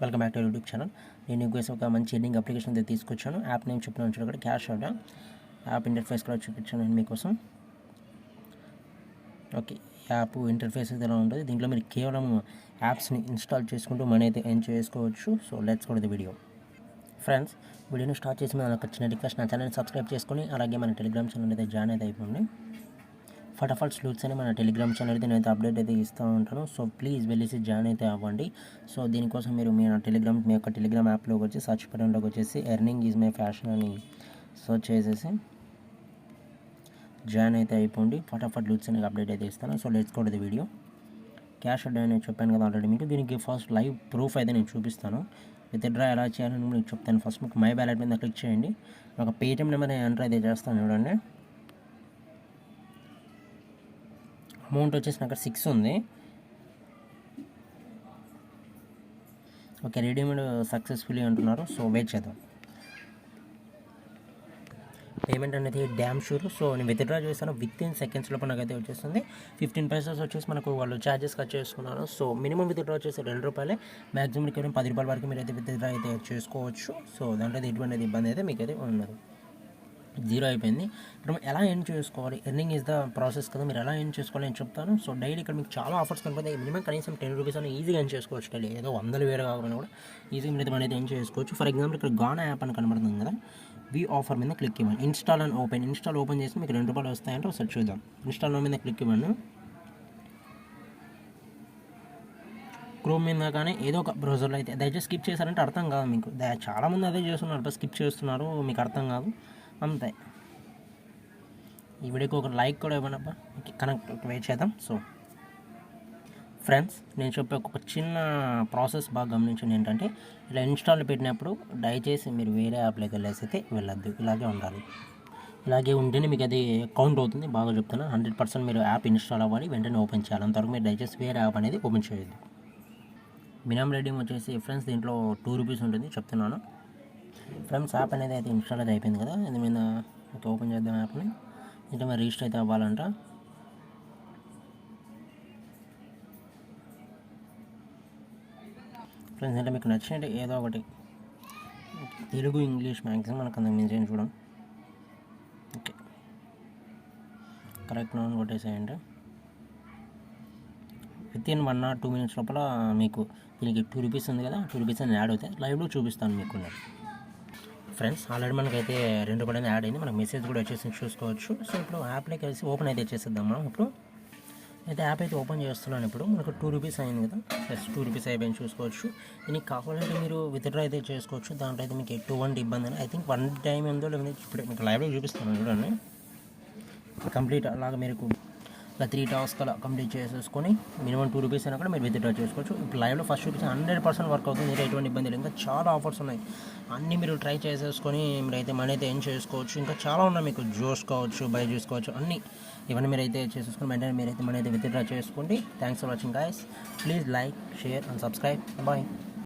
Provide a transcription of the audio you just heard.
Welcome back to YouTube channel. నేను మీకోసం ఒక మంచి ఎర్నింగ్ అప్లికేషన్ అయితే తీసుకొచ్చాను. యాప్ నేమ్ చెప్పిన చూడ క్యాష్ అవుట్ యాప్ ఇంటర్ఫేస్ కూడా చూపించాను నేను మీకోసం. ఓకే, యాప్ ఇంటర్ఫేస్ అయితే ఎలా ఉంటుంది. దీంట్లో మీరు కేవలం యాప్స్ని ఇన్స్టాల్ చేసుకుంటూ మనీ అయితే ఎర్న్ చేసుకోవచ్చు. So let's go to the video. Friends, వీడియోని స్టార్ట్ చేసి నాకు వచ్చిన రిక్వెస్ట్, నా ఛానల్ని సబ్స్క్రైబ్ చేసుకొని అలాగే మన టెలిగ్రామ్ ఛానల్ అయితే జాయిన్ అయితే అయిపోండి. ఫటాఫట్ స్లూట్స్ అని మన టెలిగ్రామ్ ఛానల్ అయితే నేనైతే అప్డేట్ అయితే ఇస్తూ ఉంటాను. సో ప్లీజ్ వెళ్ళేసి జాయిన్ అయితే అవ్వండి. సో దీనికోసం మీరు మీ యొక్క టెలిగ్రామ్ యాప్లోకి వచ్చి సర్చ్ బటన్లోకి వచ్చేసి ఎర్నింగ్ ఈజ్ మై ఫ్యాషన్ అని సర్చ్ చేసేసి జాయిన్ అయితే అయిపోండి. ఫటాఫట్ లూట్స్ అనేది అప్డేట్ అయితే ఇస్తాను. So let's go to the video. Cash out నేను చెప్పాను కదా ఆల్రెడీ మీకు. దీనికి ఫస్ట్ లైవ్ ప్రూఫ్ అయితే నేను చూపిస్తాను. విత్డ్రా ఎలా చేయాలని మీకు చెప్తాను. ఫస్ట్ మీకు మై వ్యాలెట్ మీద క్లిక్ చేయండి. ఒక పేటిఎం నెంబర్ ఎంటర్ అయితే చేస్తాను చూడండి. అమౌంట్ వచ్చేసి నాకు 6 ఉంది. ఓకే, రెడీమేడ్ సక్సెస్ఫుల్లీ అంటున్నారు. సో వెయిట్ చేద్దాం. పేమెంట్ అనేది డ్యామ్ షూర్. సో నేను విత్డ్రా చేస్తాను. వితిన్ సెకండ్స్ లోపల నాకైతే వచ్చేస్తుంది. 15 పైసెస్ వచ్చేసి మనకు వాళ్ళు ఛార్జెస్ కట్ చేసుకున్నారు. సో మినిమం విత్డ్రా వచ్చేసి ₹2, మ్యాక్సిమం కేవలం ₹10 వరకు మీరు అయితే విత్డ్రా అయితే చేసుకోవచ్చు. సో దాంట్లో ఎటువంటి ఇబ్బంది అయితే మీకైతే ఉండదు. 0 అయిపోయింది. ఇప్పుడు ఎలా ఎర్న్ చేసుకోవాలి, ఎర్నింగ్ ఈజ్ ద ప్రాసెస్ కదా, మీరు ఎలా ఎర్న్ చేసుకోవాలి అని చెప్తాను. సో డైలీ ఇక్కడ మీకు చాలా ఆఫర్స్ కనపడతాయి. మినిమం కనీసం ₹10 అని ఈజీగా ఎర్న్ చేసుకోవచ్చు. డైలీ ఏదో 100,000 కాకుండా కూడా ఈజీగా మీరు అయితే మనైతే ఎర్న్ చేసుకోవచ్చు. ఫర్ ఎగ్జాంపుల్ ఇక్కడ గానా యాప్ అని కనబడుతుంది కదా, వి ఆఫర్ మీద క్లిక్ ఇవ్వండి. ఇన్స్టాల్ అండ్ ఓపెన్ చేసి మీకు ₹2 వస్తాయంటే ఒకసారి చూద్దాం. ఇన్స్టాల్ మీద క్లిక్ ఇవ్వండి. క్రోమ్ మీద కానీ ఏదో ఒక బ్రౌజర్లో అయితే దయచేసి స్కిప్ చేశారంటే అర్థం కాదు మీకు. చాలామంది అదే చేస్తున్నారు, స్కిప్ చేస్తున్నారు, మీకు అర్థం కాదు అంతే. ఈ వీడియోకి ఒక లైక్ కూడా ఇవ్వనబ్బా. కనెక్ట్ వెయిట్ చేద్దాం. సో ఫ్రెండ్స్, నేను చెప్పే ఒక చిన్న ప్రాసెస్ బాగా గమనించండి. ఏంటంటే ఇలా ఇన్స్టాల్ పెట్టినప్పుడు దయచేసి మీరు వేరే యాప్లోకి వెళ్ళేసి అయితే వెళ్ళొద్దు. ఇలాగే ఉండాలి. ఇలాగే ఉంటేనే మీకు అది కౌంట్ అవుతుంది. బాగా చెప్తాను. 100% మీరు యాప్ ఇన్స్టాల్ అవ్వాలి, వెంటనే ఓపెన్ చేయాలి. అంతవరకు మీరు దయచేసి వేరే యాప్ అనేది ఓపెన్ చేయొద్దు. మినిమం రేటింగ్ వచ్చేసి ఫ్రెండ్స్ దీంట్లో ₹2 ఉంటుంది చెప్తున్నాను. ఫ్రెండ్స్, యాప్ అనేది అయితే ఇన్స్టాల్ అయితే అయిపోయింది కదా. ఇది మీద ఓపెన్ చేద్దాం యాప్ని. ఇంకా మరి రిజిస్టర్ అయితే అవ్వాలంట. ఫ్రెండ్స్, అంటే మీకు నచ్చినట్టు ఏదో ఒకటి తెలుగు, ఇంగ్లీష్ మ్యాక్సిమం మనకు అంత మించి చూడం. ఓకే, కరెక్ట్ నౌన్ కొట్టేసేయండి. వితిన్ 1 or 2 minutes లోపల మీకు దీనికి ₹2 ఉంది కదా, ₹2 అని యాడ్ అవుతాయి. లైవ్లో చూపిస్తాను మీకు. ఫ్రెండ్స్, ఆల్రెడీ మనకైతే $2 యాడ్ అయింది. మనకు మెసేజ్ కూడా వచ్చేసి చూసుకోవచ్చు. సో ఇప్పుడు యాప్లోకి కలిసి ఓపెన్ అయితే చేసేద్దాం. మనం ఇప్పుడు అయితే యాప్ అయితే ఓపెన్ చేస్తున్నాను. ఇప్పుడు మనకు ₹2 అయింది కదా, ప్లస్ ₹2 అయిపోయింది చూసుకోవచ్చు. దీనికి కావాలంటే మీరు విత్డ్రా అయితే చేసుకోవచ్చు. దాంట్లో అయితే మీకు ఎటువంటి ఇబ్బంది అని ఐ థింక్ 1 టైం ఉందో లేదో ఇప్పుడు మీకు లైవ్లో చూపిస్తాను చూడండి. కంప్లీట్ అలాగా మీరు ఇలా 3 టాస్క్ అలా కంప్లీట్ చేసేసుకొని మినిమం ₹2 అయినా కూడా మీరు విత్డ్రా చేసుకోవచ్చు. ఇప్పుడు లైవ్లో ఫస్ట్ చూపించి 100% వర్క్ అవుతుంది. మీరు ఎటువంటి ఇబ్బంది లేదు. ఇంకా చాలా ఆఫర్స్ ఉన్నాయి. అన్నీ మీరు ట్రై చేసేసుకొని మీరైతే మనీ అయితే ఎర్న్ చేసుకోవచ్చు. ఇంకా చాలా ఉన్నాయి. మీకు జోస్ కావచ్చు, బై చూసుకోవచ్చు, అన్నీ ఇవన్నీ మీరైతే చేసేసుకొని వెంటనే మీరైతే మనీ అయితే విత్డ్రా చేసుకోండి. Thanks for watching guys. Please like, share and subscribe. Bye.